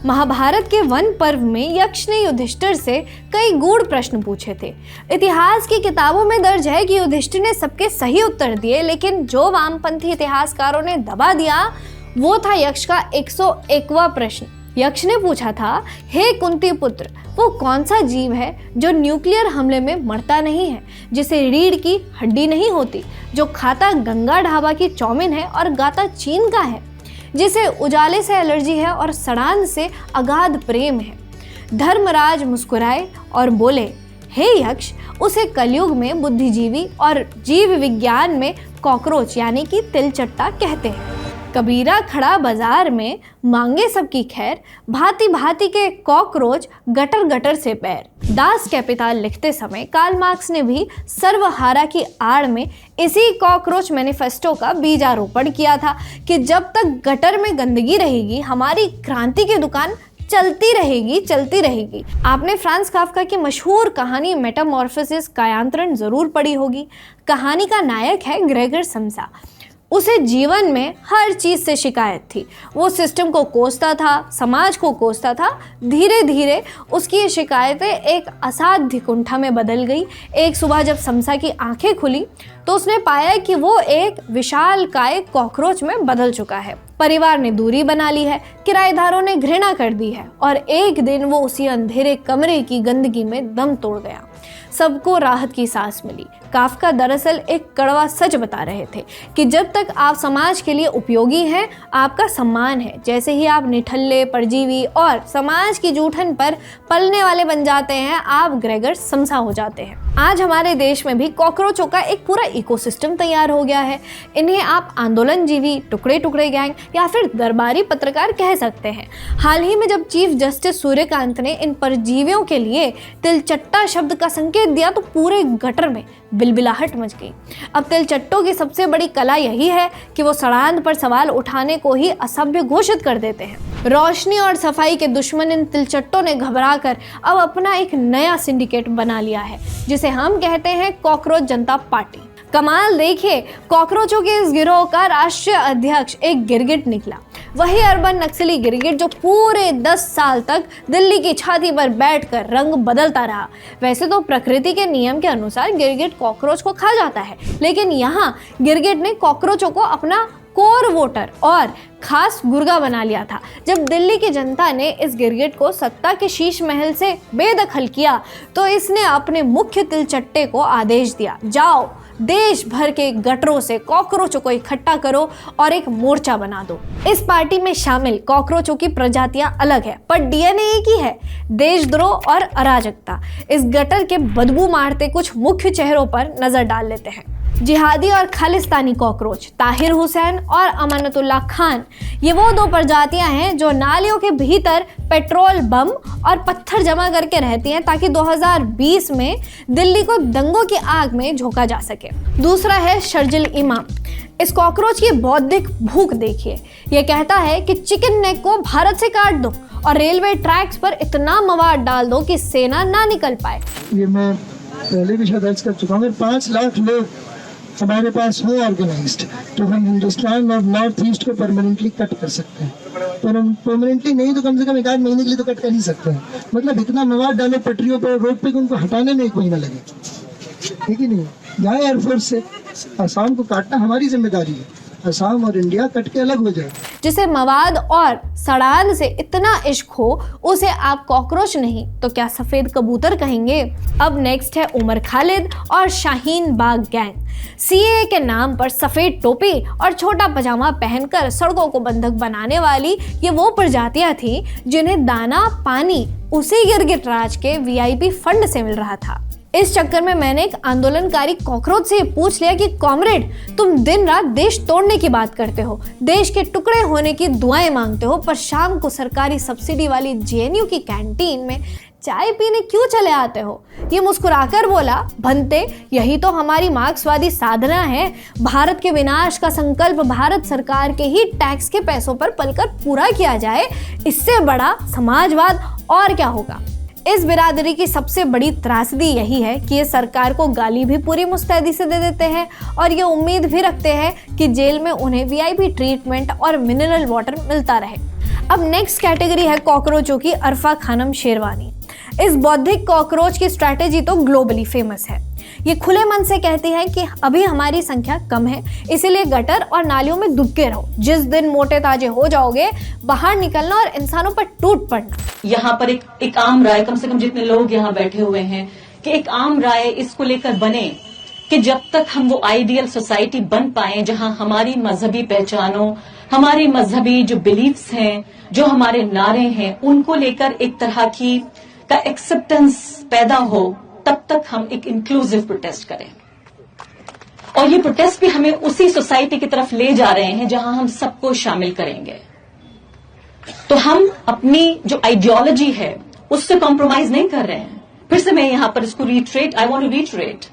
महाभारत के वन पर्व में यक्ष ने युधिष्ठिर से कई गूढ़ प्रश्न पूछे थे। इतिहास की किताबों में दर्ज है कि युधिष्ठिर ने सबके सही उत्तर दिए, लेकिन जो वामपंथी इतिहासकारों ने दबा दिया वो था यक्ष का 101वां प्रश्न। यक्ष ने पूछा था, हे कुंती पुत्र, वो कौन सा जीव है जो न्यूक्लियर हमले में मरता नहीं है, जिसे रीढ़ की हड्डी नहीं होती, जो खाता गंगा ढाबा की चाउमीन है और गाता चीन का है, जिसे उजाले से एलर्जी है और सड़ान से अगाध प्रेम है। धर्मराज मुस्कुराए और बोले, हे यक्ष, उसे कलयुग में बुद्धिजीवी और जीव विज्ञान में कॉकरोच यानी कि तिलचट्टा कहते हैं। कबीरा खड़ा बाजार में, मांगे सबकी खैर, भांति भांति के कॉकरोच गटर गटर से पैर। दास कैपिटल लिखते समय कार्ल मार्क्स ने भी सर्वहारा की आड़ में इसी कॉकरोच मैनिफेस्टो का बीजारोपण किया था कि जब तक गटर में गंदगी रहेगी हमारी क्रांति की दुकान चलती रहेगी। आपने फ्रांस काफ्का की मशहूर कहानी मेटामॉर्फोसिस कायांतरण जरूर पढ़ी होगी। कहानी का नायक है ग्रेगर समसा। उसे जीवन में हर चीज़ से शिकायत थी। वो सिस्टम को कोसता था, समाज को कोसता था। धीरे धीरे उसकी ये शिकायतें एक असाध्य कुंठा में बदल गई। एक सुबह जब समसा की आंखें खुली तो उसने पाया कि वो एक विशालकाय कॉकरोच में बदल चुका है। परिवार ने दूरी बना ली है, किराएदारों ने घृणा कर दी है और एक दिन वो उसी अंधेरे कमरे की गंदगी में दम तोड़ गया। सबको राहत की सांस मिली। काफ्का दरअसल एक कड़वा सच बता रहे थे कि जब तक आप समाज के लिए उपयोगी हैं, आपका सम्मान है। जैसे ही आप निठल्ले, परजीवी और समाज की जूठन पर पलने वाले बन जाते हैं, आप ग्रेगर समसा हो जाते हैं। आज हमारे देश में भी कॉकरोचों का एक पूरा इकोसिस्टम तैयार हो गया है। इन्हें आप आंदोलनजीवी, टुकड़े टुकड़े गैंग या फिर दरबारी पत्रकार कह सकते हैं। हाल ही में जब चीफ जस्टिस सूर्यकांत ने इन परजीवियों के लिए तिलचट्टा शब्द का संकेत दिया तो पूरे गटर में बिलबिलाहट मच गई। अब तिलचट्टों की सबसे बड़ी कला यही है कि वो सड़ांध पर सवाल उठाने को ही असभ्य घोषित कर देते हैं। रोशनी और सफाई के दुश्मन इन तिलचट्टों ने घबराकर अब अपना एक नया सिंडिकेट बना लिया है, जिसे हम कहते हैं कॉकरोच जनता पार्टी। कमाल देखिए, कॉकरोचों के इस गिरोह का राष्ट्रीय अध्यक्ष एक गिरगिट निकला। वही अर्बन नक्सली गिरगिट जो पूरे 10 साल तक दिल्ली की छाती पर बैठकर रंग बदलता रहा। वैसे तो प्रकृति के नियम के अनुसार गिरगिट कॉकरोच को खा जाता है, लेकिन यहाँ गिरगिट ने कॉकरोचों को अपना कोर वोटर और खास गुर्गा बना लिया था। जब दिल्ली की जनता ने इस गिरगिट को सत्ता के शीश महल से बेदखल किया तो इसने अपने मुख्य तिलचट्टे को आदेश दिया, जाओ देश भर के गटरों से कॉकरोचों को इकट्ठा करो और एक मोर्चा बना दो। इस पार्टी में शामिल कॉकरोचों की प्रजातियां अलग है, पर डीएनए एक ही है, देशद्रोह और अराजकता। इस गटर के बदबू मारते कुछ मुख्य चेहरों पर नजर डाल लेते हैं। जिहादी और खालिस्तानी कॉकरोच ताहिर हुसैन और अमानतुल्लाह खान, ये वो दो प्रजातियां हैं जो नालियों के भीतर पेट्रोल, बम और पत्थर जमा करके रहती हैं ताकि 2020 में दिल्ली को दंगों की आग में झोंका जा सके। दूसरा है शर्जिल इमाम। इस कॉकरोच की बौद्धिक भूख देखिए। ये कहता है कि चिकन नेक को भारत से काट दो और रेलवे ट्रैक्स पर इतना मवाद डाल दो कि सेना ना निकल पाए। ये मैं पहले भी शायद दर्ज कर चुका हूँ। 5 लाख लोग हमारे पास हो ऑर्गेनाइज्ड तो हम हिंदुस्तान और नॉर्थ ईस्ट को परमानेंटली कट कर सकते हैं। पर हम परमानेंटली नहीं तो कम से कम 1-8 महीने के लिए तो कट कर ही सकते हैं। मतलब इतना मवाद डालो पटरियों पर, रोड पे, उनको हटाने में 1 महीना लगे, ठीक ही नहीं। जाए एयरफोर्स से, असम को काटना हमारी जिम्मेदारी है। असम और इंडिया कट के अलग हो जाए। जिसे मवाद और सड़ान से इतना इश्क हो उसे आप कॉकरोच नहीं तो क्या सफेद कबूतर कहेंगे। अब नेक्स्ट है उमर खालिद और शाहीन बाग गैंग। सीएए के नाम पर सफेद टोपी और छोटा पजामा पहनकर सड़कों को बंधक बनाने वाली ये वो प्रजातियां थी जिन्हें दाना पानी उसी गिरगिट राज के वीआईपी फंड से मिल रहा था। इस चक्कर में मैंने एक आंदोलनकारी कॉकरोच से पूछ लिया कि कॉमरेड, तुम दिन रात देश तोड़ने की बात करते हो, देश के टुकड़े होने की दुआएं मांगते हो, पर शाम को सरकारी सब्सिडी वाली जेएनयू की कैंटीन में चाय पीने क्यों चले आते हो? ये मुस्कुराकर बोला, भंते, यही तो हमारी मार्क्सवादी साधना है। भारत के विनाश का संकल्प भारत सरकार के ही टैक्स के पैसों पर पलकर पूरा किया जाए, इससे बड़ा समाजवाद और क्या होगा। इस बिरादरी की सबसे बड़ी त्रासदी यही है कि ये सरकार को गाली भी पूरी मुस्तैदी से दे देते हैं और ये उम्मीद भी रखते हैं कि जेल में उन्हें वीआईपी ट्रीटमेंट और मिनरल वाटर मिलता रहे। अब नेक्स्ट कैटेगरी है कॉकरोचों की अरफा खानम शेरवानी। इस बौद्धिक कॉकरोच की स्ट्रैटेजी तो ग्लोबली फेमस है। ये खुले मन से कहती है कि अभी हमारी संख्या कम है, इसीलिए गटर और नालियों में दुबके रहो। जिस दिन मोटे ताजे हो जाओगे, बाहर निकलना और इंसानों पर टूट पड़ना। यहाँ पर एक आम राय, कम से कम जितने लोग यहाँ बैठे हुए हैं, कि एक आम राय इसको लेकर बने कि जब तक हम वो आइडियल सोसाइटी बन पाए जहां हमारी मजहबी पहचानों, हमारी मजहबी जो बिलीफ्स हैं, जो हमारे नारे हैं, उनको लेकर एक तरह की का एक्सेप्टेंस पैदा हो, तब तक हम एक इंक्लूसिव प्रोटेस्ट करें। और ये प्रोटेस्ट भी हमें उसी सोसाइटी की तरफ ले जा रहे हैं जहां हम सबको शामिल करेंगे। तो हम अपनी जो आइडियोलॉजी है उससे कॉम्प्रोमाइज नहीं कर रहे हैं। फिर से मैं यहां पर इसको आई वांट टू रीट्रेट,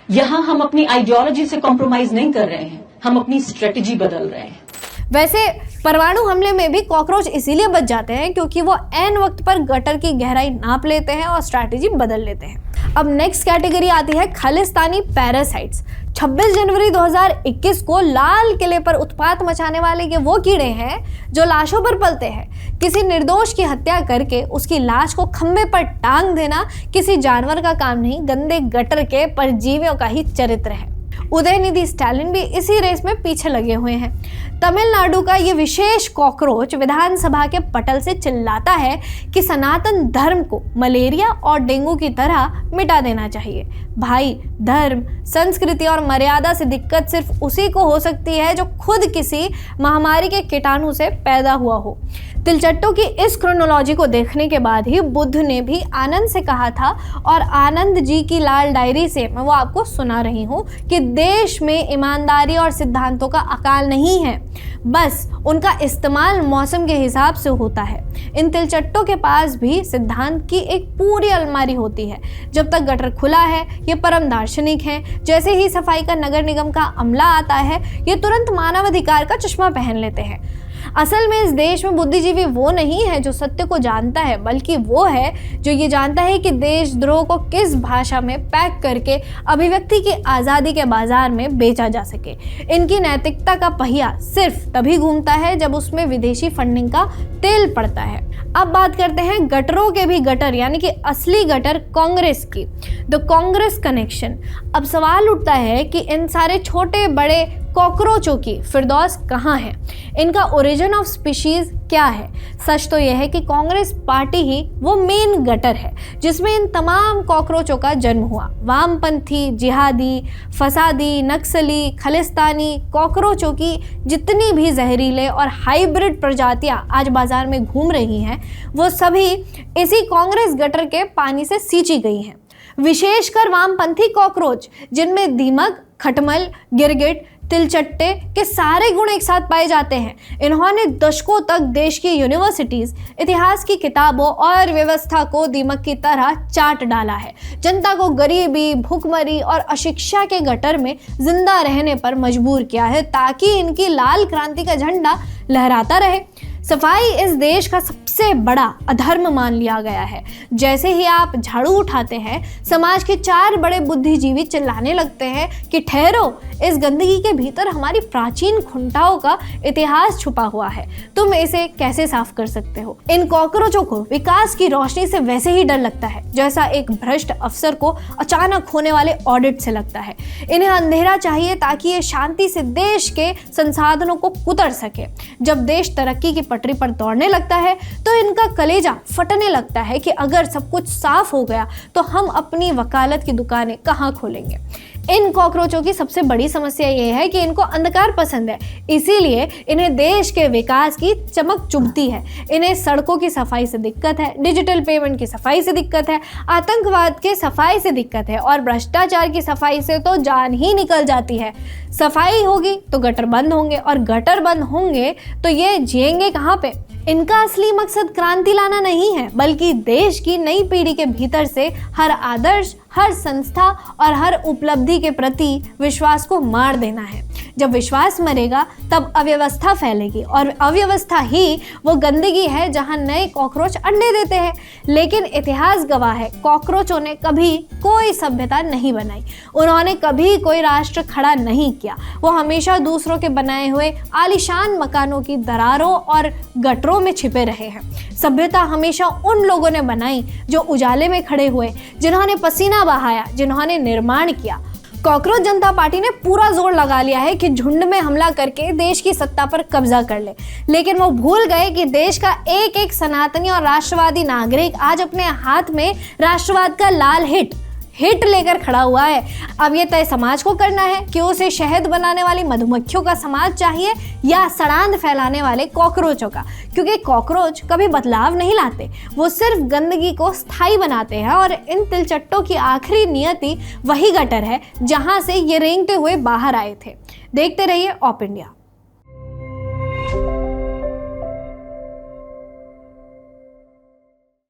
यहां हम अपनी आइडियोलॉजी से कॉम्प्रोमाइज नहीं कर रहे हैं, हम अपनी स्ट्रेटेजी बदल रहे हैं। वैसे परमाणु हमले में भी कॉकरोच इसीलिए बच जाते हैं क्योंकि वो ऐन वक्त पर गटर की गहराई नाप लेते हैं और स्ट्रैटेजी बदल लेते हैं। अब नेक्स्ट कैटेगरी आती है खालिस्तानी पैरासाइट्स। 26 जनवरी 2021 को लाल किले पर उत्पात मचाने वाले ये वो कीड़े हैं जो लाशों पर पलते हैं। किसी निर्दोष की हत्या करके उसकी लाश को खंभे पर टांग देना किसी जानवर का काम नहीं, गंदे गटर के परजीवियों का ही चरित्र है। उदयनिधि स्टालिन भी इसी रेस में पीछे लगे हुए हैं। तमिलनाडु का ये विशेष कॉकरोच विधानसभा के पटल से चिल्लाता है कि सनातन धर्म को मलेरिया और डेंगू की तरह मिटा देना चाहिए। भाई, धर्म, संस्कृति और मर्यादा से दिक्कत सिर्फ उसी को हो सकती है जो खुद किसी महामारी के कीटाणु से पैदा हुआ हो। तिलचट्टों की इस क्रोनोलॉजी को देखने के बाद ही बुद्ध ने भी आनंद से कहा था, और आनंद जी की लाल डायरी से मैं वो आपको सुना रही हूँ, कि देश में ईमानदारी और सिद्धांतों का अकाल नहीं है, बस उनका इस्तेमाल मौसम के हिसाब से होता है। इन तिलचट्टों के पास भी सिद्धांत की एक पूरी अलमारी होती है। जब तक गटर खुला है ये परम दार्शनिक हैं, जैसे ही सफाई का नगर निगम का अमला आता है ये तुरंत मानवाधिकार का चश्मा पहन लेते हैं। असल में इस देश में बुद्धिजीवी वो नहीं है जो सत्य को जानता है, बल्कि वो है जो ये जानता है कि देशद्रोह को किस भाषा में पैक करके अभिव्यक्ति की आज़ादी के बाजार में बेचा जा सके। इनकी नैतिकता का पहिया सिर्फ तभी घूमता है जब उसमें विदेशी फंडिंग का तेल पड़ता है। अब बात करते हैं गटरों के भी गटर, यानी कि असली गटर कांग्रेस की, द कांग्रेस कनेक्शन। अब सवाल उठता है कि इन सारे छोटे बड़े कॉकरोचों की फिरदौस कहाँ है, इनका ओरिजिन ऑफ स्पीशीज क्या है। सच तो यह है कि कांग्रेस पार्टी ही वो मेन गटर है जिसमें इन तमाम कॉकरोचों का जन्म हुआ। वामपंथी, जिहादी, फसादी, नक्सली, खालिस्तानी कॉकरोचों की जितनी भी जहरीले और हाइब्रिड प्रजातियां आज बाजार में घूम रही हैं, वो सभी इसी कांग्रेस गटर के पानी से सींची गई हैं। विशेषकर वामपंथी कॉकरोच, जिनमें दीमक, खटमल, गिरगिट, तिलचट्टे के सारे गुण एक साथ पाए जाते हैं। इन्होंने दशकों तक देश की यूनिवर्सिटीज, इतिहास की किताबों और व्यवस्था को दीमक की तरह चाट डाला है। जनता को गरीबी, भूखमरी और अशिक्षा के गटर में जिंदा रहने पर मजबूर किया है ताकि इनकी लाल क्रांति का झंडा लहराता रहे। सफाई इस देश का सबसे बड़ा अधर्म मान लिया गया है। जैसे ही आप झाड़ू उठाते हैं, समाज के 4 बड़े बुद्धिजीवी चिल्लाने लगते हैं कि ठहरो, इस गंदगी के भीतर हमारी प्राचीन खुंटाओं का इतिहास छुपा हुआ है, तुम इसे कैसे साफ कर सकते हो। इन कॉकरोचों को विकास की रोशनी से वैसे ही डर लगता है जैसा एक भ्रष्ट अफसर को अचानक होने वाले ऑडिट से लगता है। इन्हें अंधेरा चाहिए ताकि ये शांति से देश के संसाधनों को कुतर सके। जब देश तरक्की की पटरी पर दौड़ने लगता है तो इनका कलेजा फटने लगता है कि अगर सब कुछ साफ हो गया तो हम अपनी वकालत की दुकानें कहाँ खोलेंगे। इन कॉकरोचों की सबसे बड़ी समस्या यह है कि इनको अंधकार पसंद है, इसीलिए इन्हें देश के विकास की चमक चुभती है। इन्हें सड़कों की सफाई से दिक्कत है, डिजिटल पेमेंट की सफाई से दिक्कत है, आतंकवाद के सफाई से दिक्कत है और भ्रष्टाचार की सफाई से तो जान ही निकल जाती है। सफाई होगी तो गटर बंद होंगे और गटर बंद होंगे तो ये जिएंगे कहाँ पे। इनका असली मकसद क्रांति लाना नहीं है, बल्कि देश की नई पीढ़ी के भीतर से हर आदर्श, हर संस्था और हर उपलब्धि के प्रति विश्वास को मार देना है। जब विश्वास मरेगा तब अव्यवस्था फैलेगी, और अव्यवस्था ही वो गंदगी है जहां नए कॉकरोच अंडे देते हैं। लेकिन इतिहास गवाह है, कॉकरोचों ने कभी कोई सभ्यता नहीं बनाई, उन्होंने कभी कोई राष्ट्र खड़ा नहीं किया। वो हमेशा दूसरों के बनाए हुए आलीशान मकानों की दरारों और गटरों में छिपे रहे हैं। सभ्यता हमेशा उन लोगों ने बनाई जो उजाले में खड़े हुए, जिन्होंने पसीना बहाया, जिन्होंने निर्माण किया। कॉकरोच जनता पार्टी ने पूरा जोर लगा लिया है कि झुंड में हमला करके देश की सत्ता पर कब्जा कर ले, लेकिन वो भूल गए कि देश का एक एक सनातनी और राष्ट्रवादी नागरिक आज अपने हाथ में राष्ट्रवाद का लाल हिट लेकर खड़ा हुआ है। अब ये तय समाज को करना है कि उसे शहद बनाने वाली मधुमक्खियों का समाज चाहिए या सड़ांध फैलाने वाले कॉकरोचों का, क्योंकि कॉकरोच कभी बदलाव नहीं लाते, वो सिर्फ गंदगी को स्थायी बनाते हैं। और इन तिलचट्टों की आखिरी नियति वही गटर है जहां से ये रेंगते हुए बाहर आए थे। देखते रहिए ऑप इंडिया।